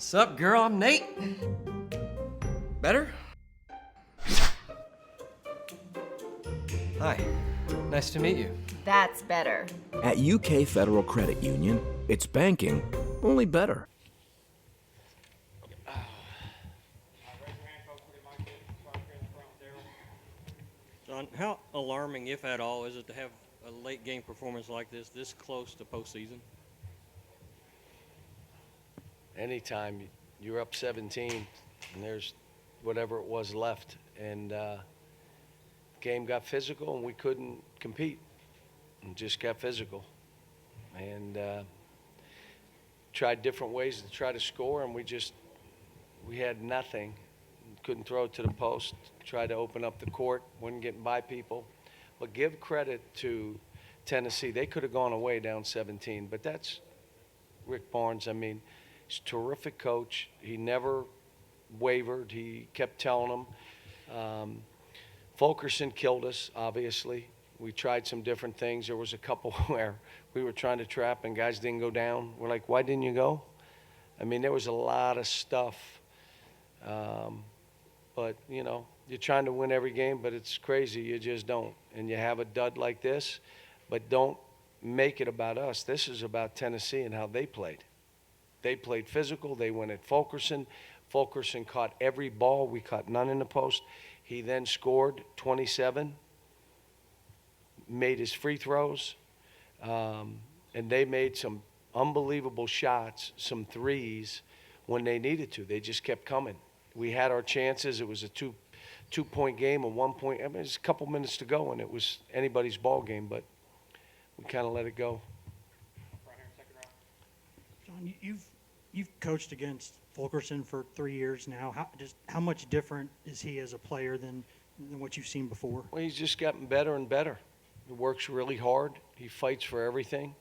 Sup, girl? I'm Nate. Better? Hi. Nice to meet you. That's better. At UK Federal Credit Union, it's banking, only better. John, how alarming, if at all, is it to have a late game performance like this close to postseason? Anytime you're up 17 and there's whatever it was left, and game got physical and we couldn't compete, and just got physical, and tried different ways to try to score, and we had nothing. Couldn't throw it to the post. Tried to open up the court, wasn't getting by people. But give credit to Tennessee. They could have gone away down 17, but that's Rick Barnes. I mean, he's a terrific coach. He never wavered. He kept telling them. Fulkerson killed us, obviously. We tried some different things. There was a couple where we were trying to trap and guys didn't go down. We're like, why didn't you go? I mean, there was a lot of stuff. But, you know, you're trying to win every game, but it's crazy. You just don't. And you have a dud like this, but don't make it about us. This is about Tennessee and how they played. They played physical. They went at Fulkerson. Fulkerson caught every ball. We caught none in the post. He then scored 27, made his free throws, and they made some unbelievable shots, some threes when they needed to. They just kept coming. We had our chances. It was a two-point game, a 1 point. I mean, it's a couple minutes to go, and it was anybody's ball game, but we kind of let it go. Right here, second row. John, you've coached against Fulkerson for 3 years now. How much different is he as a player than what you've seen before? Well, he's just gotten better and better. He works really hard. He fights for everything.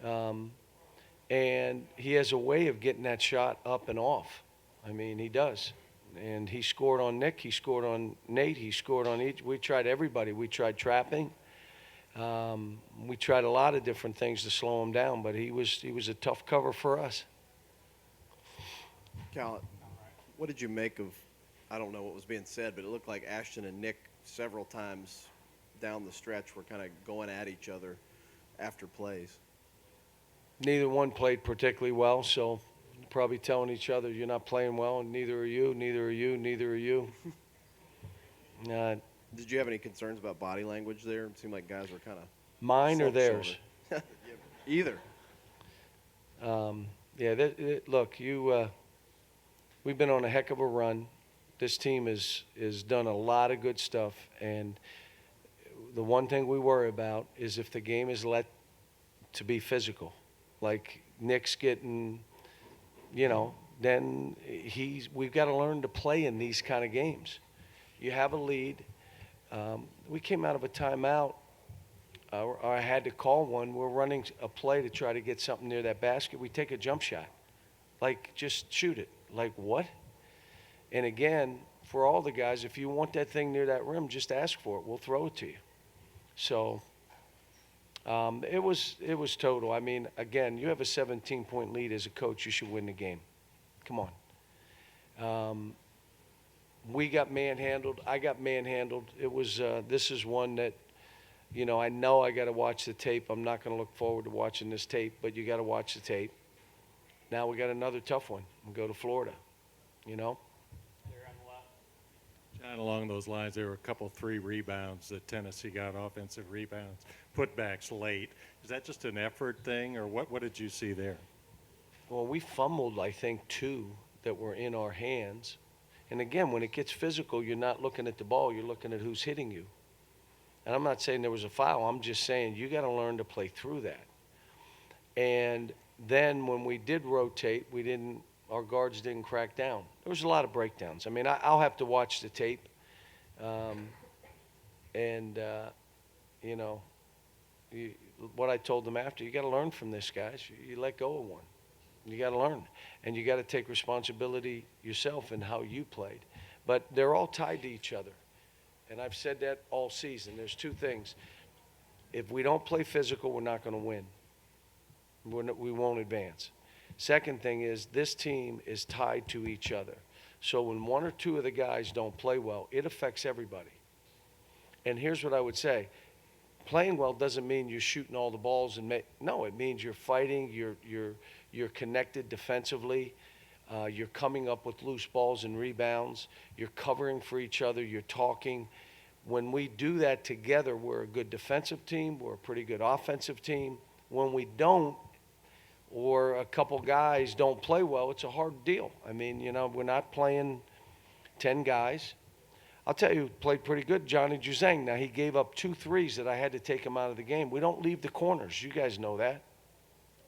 And he has a way of getting that shot up and off. I mean, he does. And he scored on Nick. He scored on Nate. He scored on each. We tried everybody. We tried trapping. We tried a lot of different things to slow him down, but he was a tough cover for us. Cal, what did you make of, I don't know what was being said, but it looked like Ashton and Nick several times down the stretch were kind of going at each other after plays. Neither one played particularly well, so probably telling each other, you're not playing well, and neither are you, neither are you, neither are you. Did you have any concerns about body language there? It seemed like guys were kind of mine or theirs? Either. Look, we've been on a heck of a run. This team has done a lot of good stuff, and the one thing we worry about is if the game is let to be physical, like Nick's getting, then we've got to learn to play in these kind of games. You have a lead. We came out of a timeout, or I had to call one. We're running a play to try to get something near that basket. We take a jump shot. Like, just shoot it. Like, what? And again, for all the guys, if you want that thing near that rim, just ask for it. We'll throw it to you. So it was total. I mean, again, you have a 17-point lead as a coach. You should win the game. Come on. We got manhandled. I got manhandled. It was this is one that, I know I got to watch the tape. I'm not going to look forward to watching this tape, but you got to watch the tape. Now we got another tough one. We go to Florida, There on the left. John, along those lines, there were a couple 3 rebounds that Tennessee got, offensive rebounds, putbacks late. Is that just an effort thing, or what did you see there? Well, we fumbled, I think, 2 that were in our hands. And again, when it gets physical, you're not looking at the ball, you're looking at who's hitting you. And I'm not saying there was a foul. I'm just saying you got to learn to play through that. And then when we did rotate, our guards didn't crack down. There was a lot of breakdowns. I mean, I'll have to watch the tape. What I told them after, you got to learn from this, guys. You let go of one. You got to learn. And you got to take responsibility yourself in how you played. But they're all tied to each other. And I've said that all season. There's 2 things. If we don't play physical, we're not going to win. We won't advance. Second thing is this team is tied to each other. So when one or two of the guys don't play well, it affects everybody. And here's what I would say. Playing well doesn't mean you're shooting all the balls no, it means you're fighting, you're connected defensively, you're coming up with loose balls and rebounds, you're covering for each other, you're talking. When we do that together, we're a good defensive team, we're a pretty good offensive team. When we don't, or a couple guys don't play well, it's a hard deal. I mean, we're not playing 10 guys. I'll tell you, played pretty good, Johnny Juzang. Now, he gave up 2 threes that I had to take him out of the game. We don't leave the corners. You guys know that.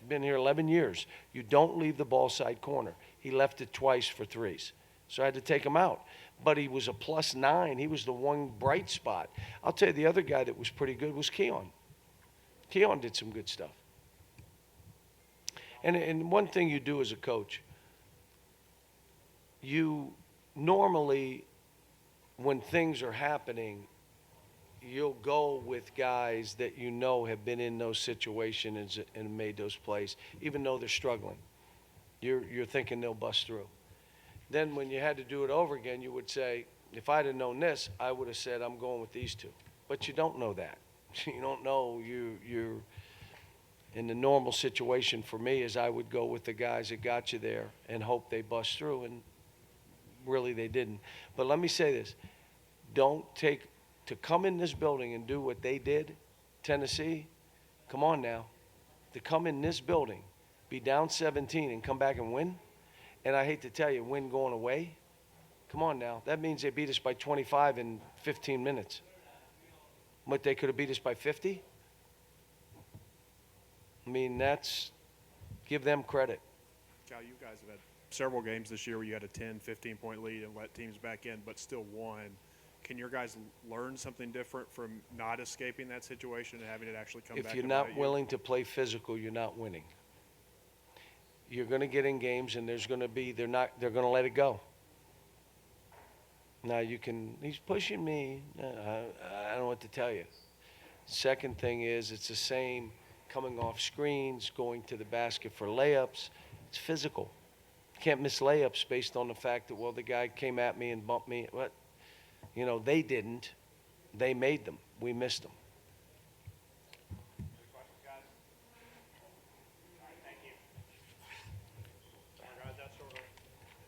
I've been here 11 years. You don't leave the ball side corner. He left it twice for threes. So I had to take him out. But he was a +9. He was the one bright spot. I'll tell you, the other guy that was pretty good was Keon. Keon did some good stuff. And one thing you do as a coach, you normally, when things are happening, you'll go with guys that you know have been in those situations and made those plays, even though they're struggling. You're thinking they'll bust through. Then when you had to do it over again, you would say, if I'd have known this, I would have said, I'm going with these 2. But you don't know that. You don't know. You're in the normal situation for me is I would go with the guys that got you there and hope they bust through, and really they didn't. But let me say this. Don't take to come in this building and do what they did, Tennessee, come on now. To come in this building, be down 17 and come back and win, and I hate to tell you, win going away, come on now. That means they beat us by 25 in 15 minutes. But they could have beat us by 50? I mean, give them credit. Cal, you guys have had several games this year where you had a 10, 15-point lead and let teams back in, but still won. Can your guys learn something different from not escaping that situation and having it actually come back? If you're not willing to play physical, you're not winning. You're going to get in games, and they're going to let it go. Now he's pushing me. I don't know what to tell you. Second thing is, it's the same coming off screens, going to the basket for layups. It's physical. You can't miss layups based on the fact that, well, the guy came at me and bumped me. What? They didn't. They made them. We missed them.